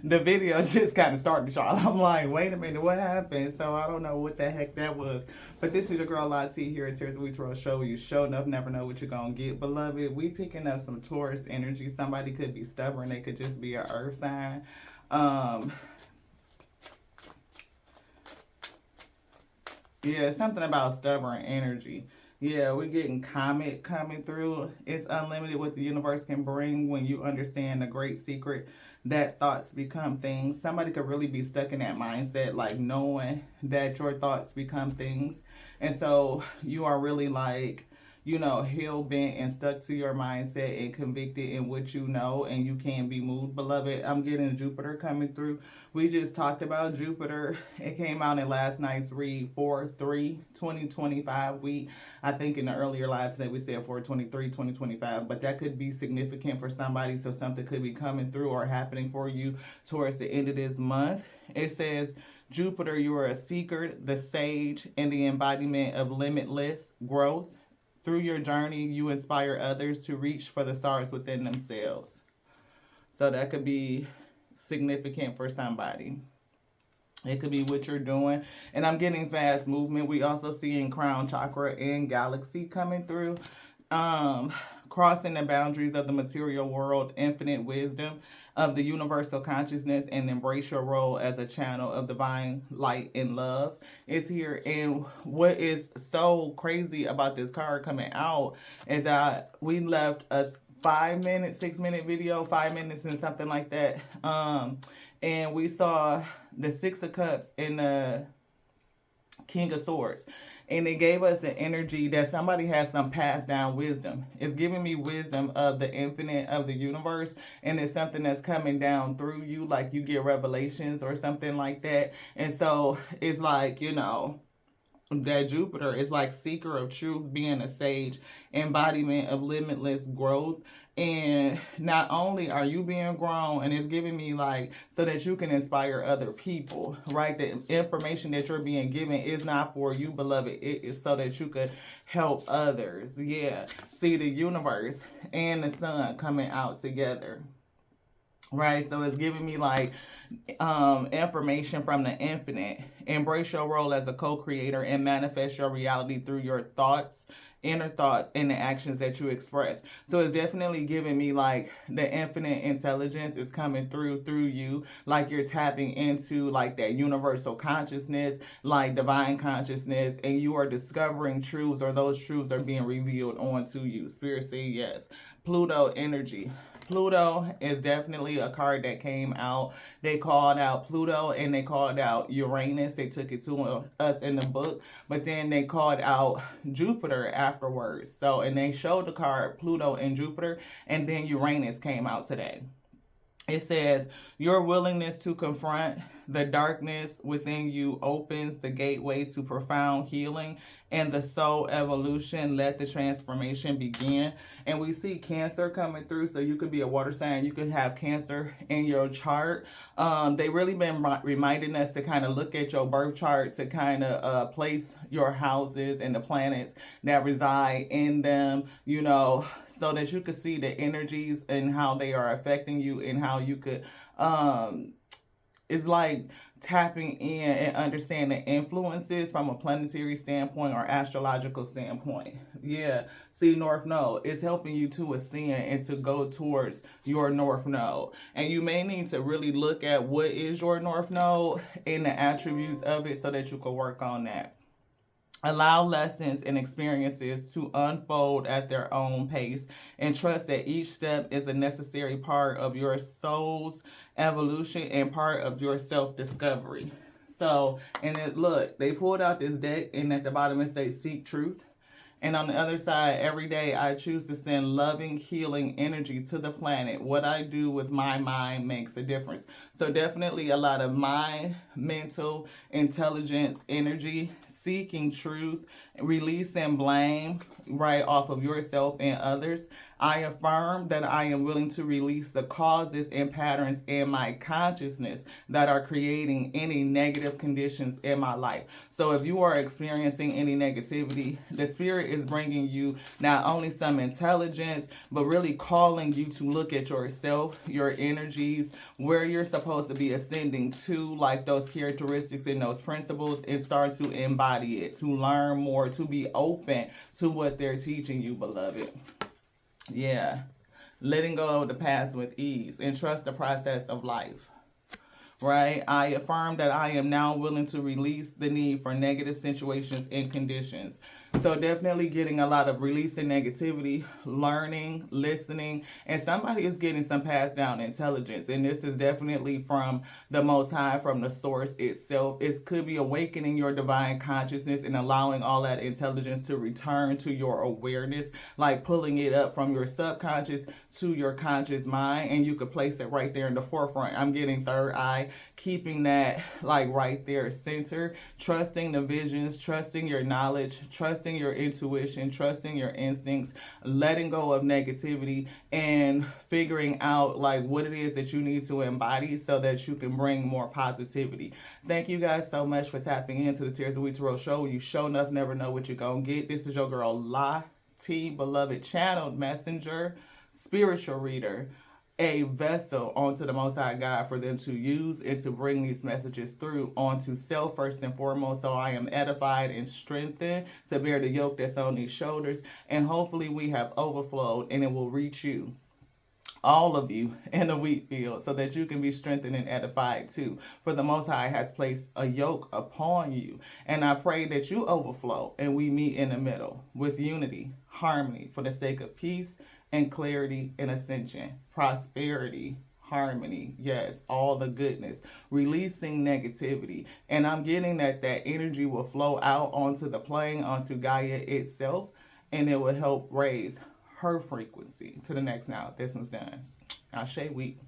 the video just kind of started, y'all. I'm like, wait a minute, what happened? So I don't know what the heck that was. But this is your girl Lottie here at Tears of Week Show. You show enough, never know what you're going to get. Beloved, we picking up some Taurus energy. Somebody could be stubborn. They could just be an earth sign. Yeah, something about stubborn energy. Yeah, we're getting comet coming through. It's unlimited what the universe can bring when you understand the great secret that thoughts become things. Somebody could really be stuck in that mindset, like knowing that your thoughts become things. And so you are really like, hell bent and stuck to your mindset and convicted in what you know, and you can't be moved, beloved. I'm getting Jupiter coming through. We just talked about Jupiter. It came out in last night's read, 4/3/2025 week. I think in the earlier live today we said 4/23/2025, but that could be significant for somebody. So something could be coming through or happening for you towards the end of this month. It says, Jupiter, you are a seeker, the sage, and the embodiment of limitless growth. Through your journey, you inspire others to reach for the stars within themselves. So that could be significant for somebody. It could be what you're doing. And I'm getting fast movement. We also seeing crown chakra and galaxy coming through. Crossing the boundaries of the material world, infinite wisdom of the universal consciousness, and embrace your role as a channel of divine light and love is here. And what is so crazy about this card coming out is that we left a 5 minute, 6 minute video, 5 minutes and something like that. And we saw the Six of Cups and the King of Swords. And it gave us an energy that somebody has some passed down wisdom. It's giving me wisdom of the infinite of the universe. And it's something that's coming down through you, like you get revelations or something like that. And so it's like, that Jupiter is like seeker of truth, being a sage, embodiment of limitless growth. And not only are you being grown, and it's giving me like so that you can inspire other people, right? The information that you're being given is not for you, beloved. It is so that you could help others. Yeah. See the universe and the sun coming out together. Right, so it's giving me like information from the infinite. Embrace your role as a co-creator and manifest your reality through your thoughts, inner thoughts, and the actions that you express. So it's definitely giving me like the infinite intelligence is coming through you, like you're tapping into like that universal consciousness, like divine consciousness, and you are discovering truths, or those truths are being revealed onto you. Spirit say yes. Pluto energy. Pluto is definitely a card that came out. They called out Pluto and they called out Uranus. They took it to us in the book, but then they called out Jupiter afterwards. So, and they showed the card Pluto and Jupiter, and then Uranus came out today. It says, your willingness to confront the darkness within you opens the gateway to profound healing and the soul evolution. Let the transformation begin. And we see Cancer coming through. So you could be a water sign. You could have Cancer in your chart. They really been reminding us to kind of look at your birth chart, to kind of place your houses and the planets that reside in them, so that you could see the energies and how they are affecting you, and how you could it's like tapping in and understanding influences from a planetary standpoint or astrological standpoint. Yeah. See, North Node is helping you to ascend and to go towards your North Node. And you may need to really look at what is your North Node and the attributes of it so that you can work on that. Allow lessons and experiences to unfold at their own pace, and trust that each step is a necessary part of your soul's evolution and part of your self-discovery. So, look, they pulled out this deck, and at the bottom it says seek truth. And on the other side, every day I choose to send loving, healing energy to the planet. What I do with my mind makes a difference. So definitely a lot of mind, mental, intelligence, energy, seeking truth, releasing blame right off of yourself and others. I affirm that I am willing to release the causes and patterns in my consciousness that are creating any negative conditions in my life. So if you are experiencing any negativity, the spirit is bringing you not only some intelligence, but really calling you to look at yourself, your energies, where you're supposed to be ascending to, like those characteristics and those principles, and start to embody it, to learn more, to be open to what they're teaching you, beloved. Yeah. Letting go of the past with ease and trust the process of life. Right? I affirm that I am now willing to release the need for negative situations and conditions. So definitely getting a lot of releasing negativity, learning, listening, and somebody is getting some passed down intelligence. And this is definitely from the Most High, from the source itself. It could be awakening your divine consciousness and allowing all that intelligence to return to your awareness, like pulling it up from your subconscious to your conscious mind, and you could place it right there in the forefront. I'm getting third eye, keeping that like right there center, trusting the visions, trusting your knowledge, trusting your intuition, trusting your instincts, letting go of negativity, and figuring out like what it is that you need to embody so that you can bring more positivity. Thank you guys so much for tapping into the Tears of Wheat Tarot show. You show enough never know what you're gonna get. This is your girl La T, beloved, channeled messenger, spiritual reader, a vessel onto the Most High God for them to use and to bring these messages through onto self first and foremost, so I am edified and strengthened to bear the yoke that's on these shoulders, and hopefully we have overflowed and it will reach you, all of you, in the wheat field, so that you can be strengthened and edified too. For the Most High has placed a yoke upon you, and I pray that you overflow and we meet in the middle with unity, harmony, for the sake of peace and clarity and ascension, prosperity, harmony, yes, all the goodness, releasing negativity. And I'm getting that energy will flow out onto the plane, onto Gaia itself, and it will help raise her frequency to the next now. This one's done. Ashe Wheat.